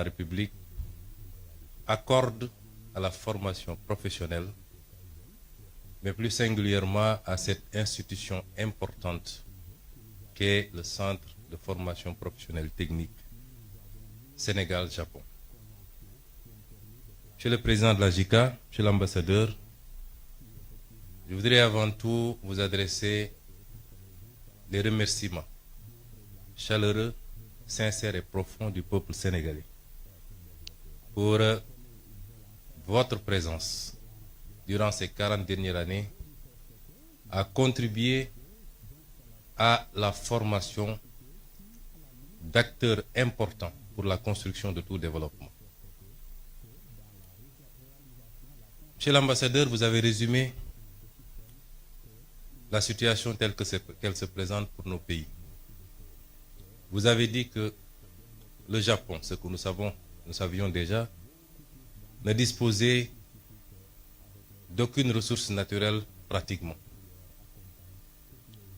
la République accorde à la formation professionnelle, mais plus singulièrement à cette institution importante qu'est le Centre de formation professionnelle technique Sénégal-Japon. Monsieur le Président de la JICA, Monsieur l'Ambassadeur, je voudrais avant tout vous adresser les remerciements chaleureux, sincères et profonds du peuple sénégalais pour votre présence durant ces 40 dernières années à contribuer à la formation d'acteurs importants pour la construction de tout développement. Monsieur l'ambassadeur, vous avez résumé la situation telle qu'elle se présente pour nos pays. Vous avez dit que le Japon, ce que nous savions déjà, ne disposait d'aucune ressource naturelle pratiquement,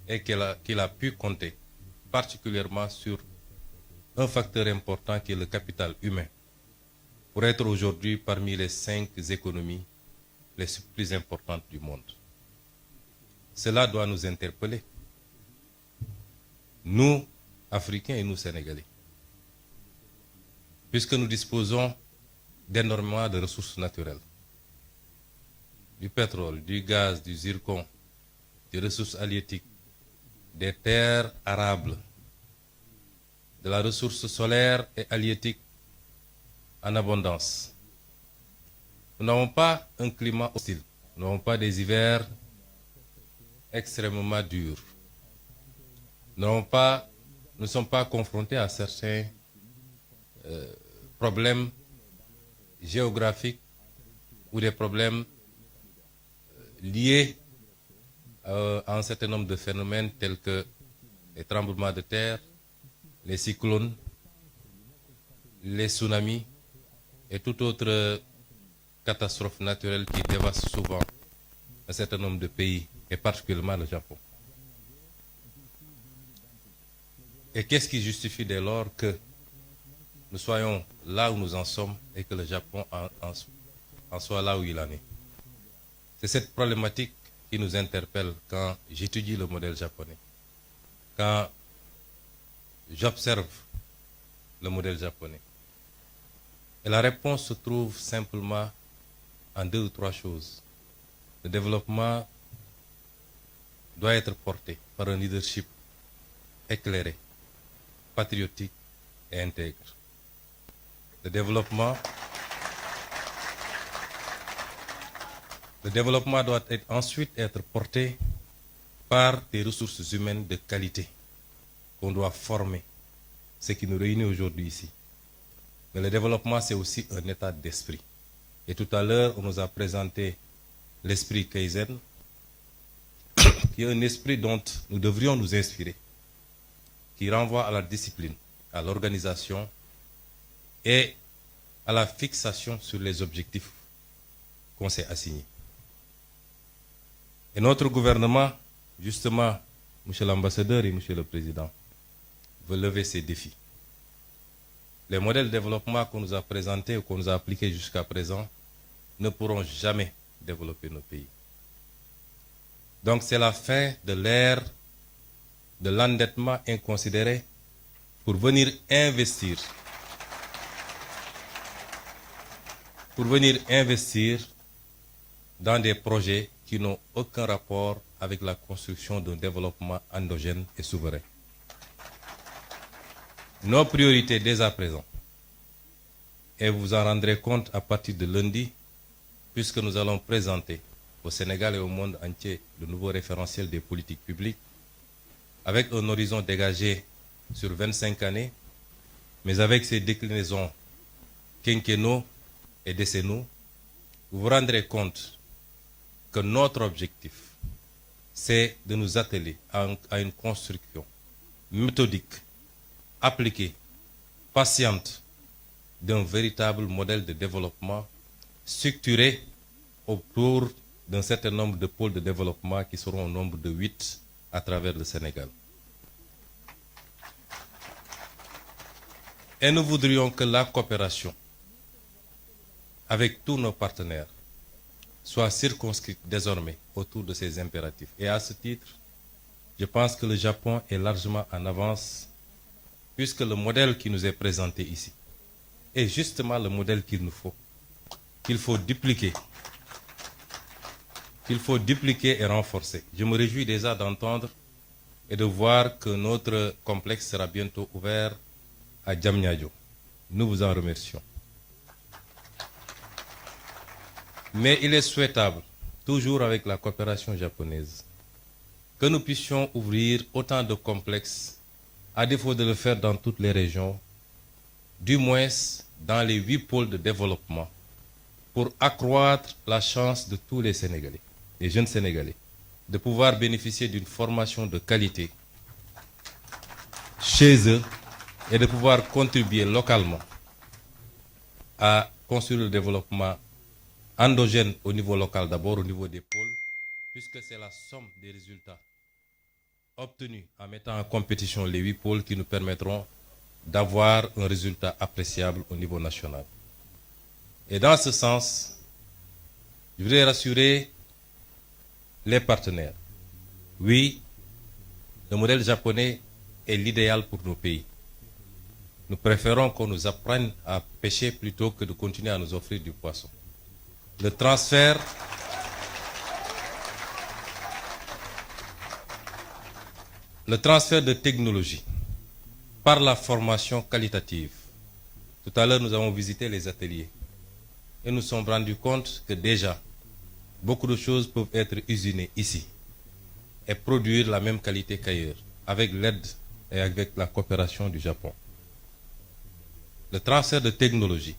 et qu'il a pu compter particulièrement sur un facteur important qui est le capital humain, pour être aujourd'hui parmi les 5 économies les plus importantes du monde. Cela doit nous interpeller, nous, Africains et nous, Sénégalais, puisque nous disposons d'énormément de ressources naturelles, du pétrole, du gaz, du zircon, des ressources halieutiques, des terres arables, de la ressource solaire et halieutique en abondance. Nous n'avons pas un climat hostile, nous n'avons pas des hivers extrêmement durs. Nous ne sommes pas confrontés à certains problèmes géographiques ou des problèmes liés à un certain nombre de phénomènes tels que les tremblements de terre, les cyclones, les tsunamis et toute autre catastrophe naturelle qui dévaste souvent un certain nombre de pays, et particulièrement le Japon. Et qu'est-ce qui justifie dès lors que nous soyons là où nous en sommes et que le Japon en soit là où il en est? C'est cette problématique qui nous interpelle quand j'étudie le modèle japonais, quand j'observe le modèle japonais. Et la réponse se trouve simplement en 2 ou 3 choses. Le développement doit être porté par un leadership éclairé, patriotique et intègre. Le développement doit ensuite être porté par des ressources humaines de qualité qu'on doit former, ce qui nous réunit aujourd'hui ici. Mais le développement, c'est aussi un état d'esprit. Et tout à l'heure, on nous a présenté l'esprit Kaizen, qui est un esprit dont nous devrions nous inspirer, qui renvoie à la discipline, à l'organisation et à la fixation sur les objectifs qu'on s'est assignés. Et notre gouvernement, justement, Monsieur l'ambassadeur et Monsieur le Président, veut lever ces défis. Les modèles de développement qu'on nous a présentés ou qu'on nous a appliqués jusqu'à présent ne pourront jamais développer nos pays. Donc c'est la fin de l'ère de l'endettement inconsidéré pour venir investir dans des projets qui n'ont aucun rapport avec la construction d'un développement endogène et souverain. Nos priorités dès à présent, et vous vous en rendrez compte à partir de lundi, puisque nous allons présenter au Sénégal et au monde entier le nouveau référentiel des politiques publiques, avec un horizon dégagé sur 25 années, mais avec ses déclinaisons quinquennaux et décennaux, vous vous rendrez compte que notre objectif, c'est de nous atteler à une construction méthodique, appliquée, patiente, d'un véritable modèle de développement structuré autour d'un certain nombre de pôles de développement qui seront au nombre de 8 à travers le Sénégal. Et nous voudrions que la coopération avec tous nos partenaires soit circonscrite désormais autour de ces impératifs. Et à ce titre, je pense que le Japon est largement en avance, puisque le modèle qui nous est présenté ici est justement le modèle qu'il nous faut, qu'il faut dupliquer et renforcer. Je me réjouis déjà d'entendre et de voir que notre complexe sera bientôt ouvert à Diamniadio. Nous vous en remercions. Mais il est souhaitable, toujours avec la coopération japonaise, que nous puissions ouvrir autant de complexes, à défaut de le faire dans toutes les régions, du moins dans les 8 pôles de développement, pour accroître la chance de tous les Sénégalais, les jeunes Sénégalais, de pouvoir bénéficier d'une formation de qualité chez eux et de pouvoir contribuer localement à construire le développement endogène au niveau local, d'abord au niveau des pôles, puisque c'est la somme des résultats obtenus en mettant en compétition les 8 pôles qui nous permettront d'avoir un résultat appréciable au niveau national. Et dans ce sens, je voudrais rassurer les partenaires. Oui, le modèle japonais est l'idéal pour nos pays. Nous préférons qu'on nous apprenne à pêcher plutôt que de continuer à nous offrir du poisson. Le transfert de technologie par la formation qualitative. Tout à l'heure, nous avons visité les ateliers et nous nous sommes rendus compte que déjà, beaucoup de choses peuvent être usinées ici et produire la même qualité qu'ailleurs, avec l'aide et avec la coopération du Japon. Le transfert de technologie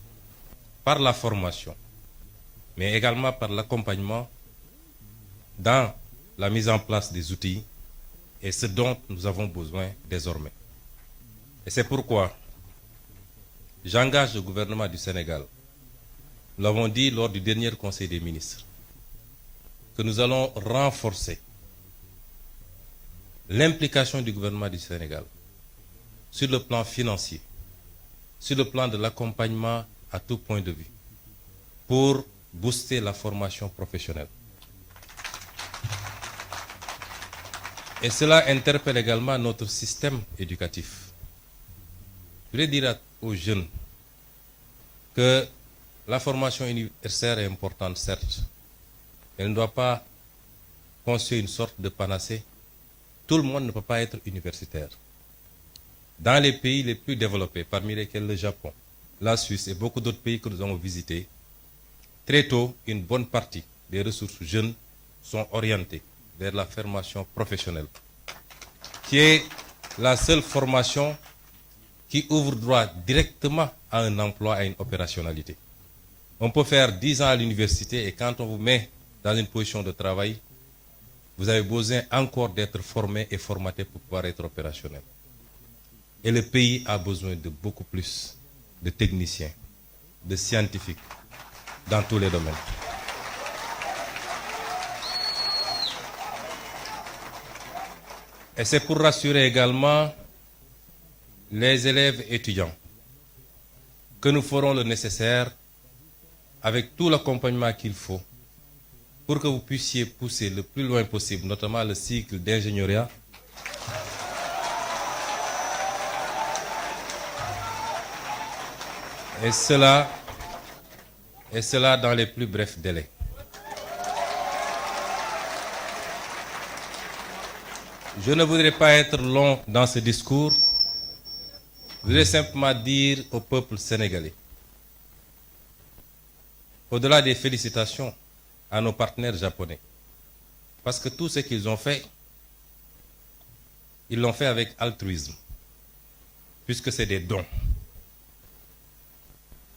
par la formation, mais également par l'accompagnement dans la mise en place des outils, est ce dont nous avons besoin désormais. Et c'est pourquoi j'engage le gouvernement du Sénégal, nous l'avons dit lors du dernier Conseil des ministres, que nous allons renforcer l'implication du gouvernement du Sénégal sur le plan financier, sur le plan de l'accompagnement à tout point de vue, pour booster la formation professionnelle. Et cela interpelle également notre système éducatif. Je voulais dire aux jeunes que la formation universitaire est importante, certes. Elle ne doit pas constituer une sorte de panacée. Tout le monde ne peut pas être universitaire. Dans les pays les plus développés, parmi lesquels le Japon, la Suisse et beaucoup d'autres pays que nous avons visités, très tôt, une bonne partie des ressources jeunes sont orientées vers la formation professionnelle, qui est la seule formation qui ouvre droit directement à un emploi, à une opérationnalité. On peut faire 10 ans à l'université et quand on vous met dans une position de travail, vous avez besoin encore d'être formé et formaté pour pouvoir être opérationnel. Et le pays a besoin de beaucoup plus de techniciens, de scientifiques, dans tous les domaines. Et c'est pour rassurer également les élèves étudiants que nous ferons le nécessaire avec tout l'accompagnement qu'il faut pour que vous puissiez pousser le plus loin possible, notamment le cycle d'ingénierie, et cela dans les plus brefs délais. Je ne voudrais pas être long dans ce discours. Je voudrais simplement dire au peuple sénégalais, au-delà des félicitations à nos partenaires japonais, parce que tout ce qu'ils ont fait, ils l'ont fait avec altruisme, puisque c'est des dons.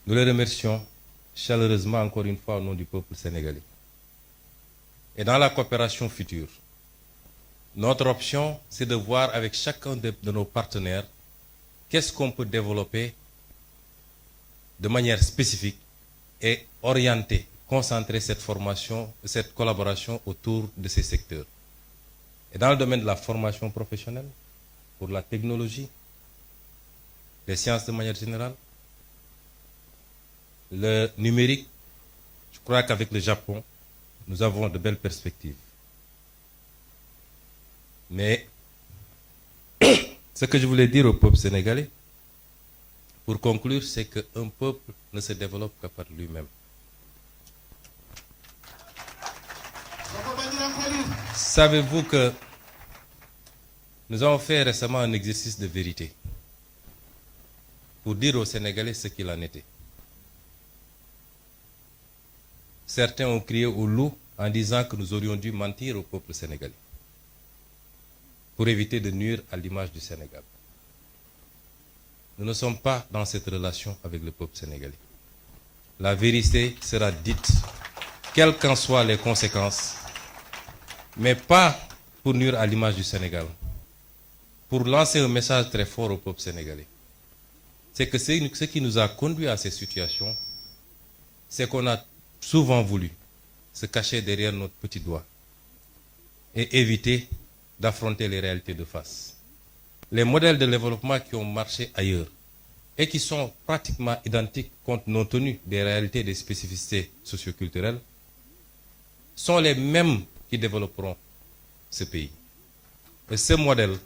Nous les remercions chaleureusement encore une fois au nom du peuple sénégalais. Et dans la coopération future, notre option, c'est de voir avec chacun de nos partenaires qu'est-ce qu'on peut développer de manière spécifique et orienter, concentrer cette formation, cette collaboration autour de ces secteurs. Et dans le domaine de la formation professionnelle, pour la technologie, les sciences de manière générale, le numérique. Je crois qu'avec le Japon, nous avons de belles perspectives. Mais ce que je voulais dire au peuple sénégalais, pour conclure, c'est qu'un peuple ne se développe que par lui-même. Savez-vous que nous avons fait récemment un exercice de vérité pour dire aux Sénégalais ce qu'il en était. Certains ont crié au loup en disant que nous aurions dû mentir au peuple sénégalais pour éviter de nuire à l'image du Sénégal. Nous ne sommes pas dans cette relation avec le peuple sénégalais. La vérité sera dite, quelles qu'en soient les conséquences, mais pas pour nuire à l'image du Sénégal, pour lancer un message très fort au peuple sénégalais. C'est que ce qui nous a conduit à ces situations, c'est qu'on a souvent voulu se cacher derrière notre petit doigt et éviter d'affronter les réalités de face. Les modèles de développement qui ont marché ailleurs et qui sont pratiquement identiques compte tenu des réalités et des spécificités socioculturelles sont les mêmes qui développeront ce pays. Et ce modèle,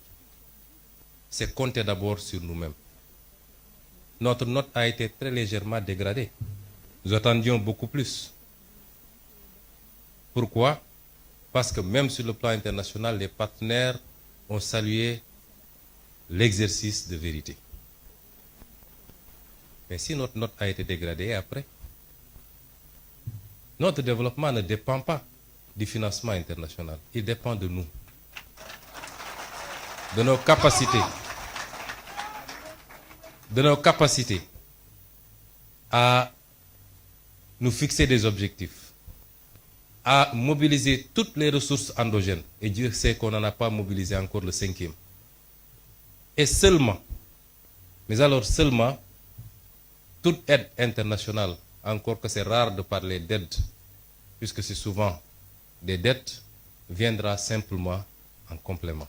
c'est compter d'abord sur nous-mêmes. Notre note a été très légèrement dégradée. Nous attendions beaucoup plus. Pourquoi? Parce que même sur le plan international, les partenaires ont salué l'exercice de vérité. Mais si notre note a été dégradée après, notre développement ne dépend pas du financement international. Il dépend de nous, de nos capacités à nous fixer des objectifs, à mobiliser toutes les ressources endogènes. Et Dieu sait qu'on n'en a pas mobilisé encore le 5e. Et seulement, mais alors seulement, toute aide internationale, encore que c'est rare de parler d'aide, puisque c'est souvent des dettes, viendra simplement en complément.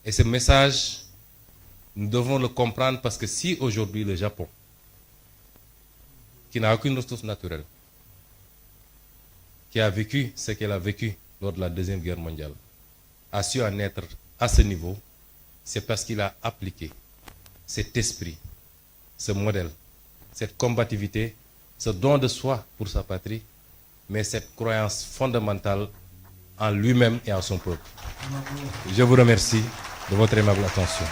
Et ce message, nous devons le comprendre parce que si aujourd'hui le Japon, qui n'a aucune ressource naturelle, qui a vécu ce qu'elle a vécu lors de la Deuxième Guerre mondiale, a su en être à ce niveau, c'est parce qu'il a appliqué cet esprit, ce modèle, cette combativité, ce don de soi pour sa patrie, mais cette croyance fondamentale en lui-même et en son peuple. Je vous remercie de votre aimable attention.